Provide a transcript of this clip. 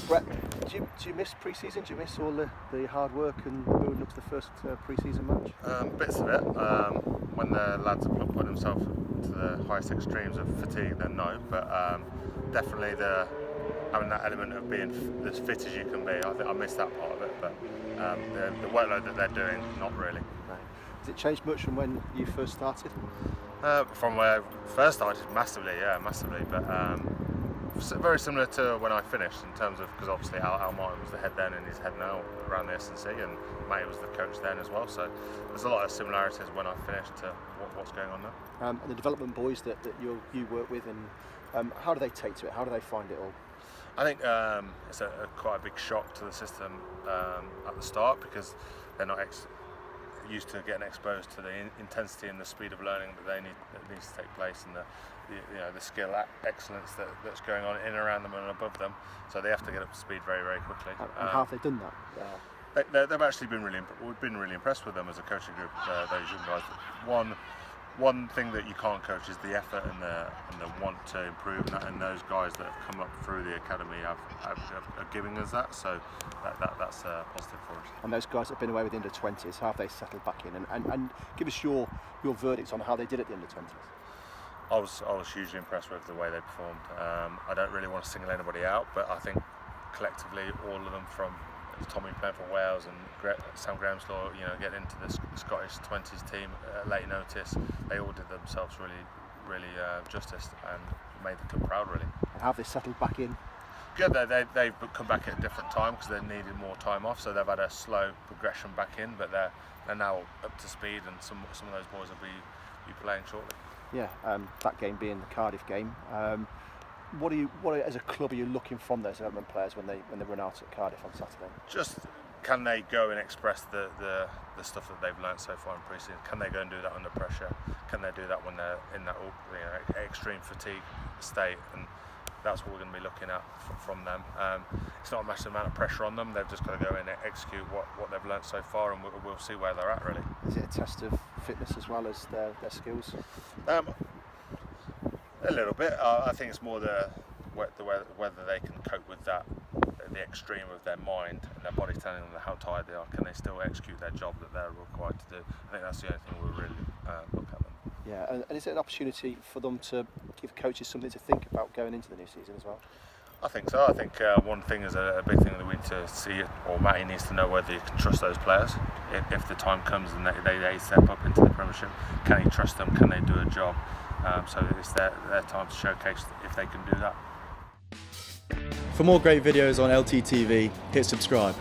Brett, do you miss pre-season? Do you miss all the hard work and building up to the first pre-season match? Bits of it. When the lads have put themselves to the highest extremes of fatigue, then no. But definitely having that element of being as fit as you can be. I think I miss that part of it. But the workload that they're doing, not really. Right. Has it changed much from when you first started? From where I first started, massively. But very similar to when I finished in terms of, because obviously Al Martin was the head then and he's head now around the S&C, and Matty was the coach then as well. So there's a lot of similarities when I finished to what's going on now. And the development boys that you work with, and how do they take to it? How do they find it all? I think it's quite a big shock to the system at the start, because they're not used to getting exposed to the intensity and the speed of learning that needs to take place, and the skill excellence that's going on in and around them and above them. So they have to get up to speed very, very quickly. And how have they done that? They've actually been we've been really impressed with them as a coaching group. Those young guys. One thing that you can't coach is the effort and the want to improve, and those guys that have come up through the academy are giving us that. So that's positive for us. And those guys that have been away with the under-20s, how have they settled back in? And give us your verdicts on how they did at the under-20s. I was hugely impressed with the way they performed. I don't really want to single anybody out, but I think collectively all of them, from Tommy playing for Wales and Sam Grahamslaw, getting into the Scottish 20s team at late notice, they all did themselves really justice and made the club proud, really. And how have they settled back in? Good. They've come back at a different time because they needed more time off, so they've had a slow progression back in, but they're now up to speed, and some of those boys will be playing shortly. Yeah, that game being the Cardiff game. What as a club are you looking from those development players when they run out at Cardiff on Saturday? Just, can they go and express the stuff that they've learnt so far in pre-season? Can they go and do that under pressure? Can they do that when they're in that extreme fatigue state? And that's what we're going to be looking at from them. It's not a massive amount of pressure on them. They've just got to go in and execute what they've learnt so far, and we'll see where they're at, really. Is it a test of fitness as well as their skills? A little bit. I think it's more whether they can cope with that, the extreme of their mind and their body telling them how tired they are. Can they still execute their job that they're required to do? I think that's the only thing we'll really look at them. Yeah, and is it an opportunity for them to give coaches something to think about going into the new season as well? I think so. I think one thing is a big thing that we need to see, or Matty needs to know, whether you can trust those players. If the time comes and they step up into the Premiership, can he trust them? Can they do a job? So it's their time to showcase if they can do that. For more great videos on LTTV, hit subscribe.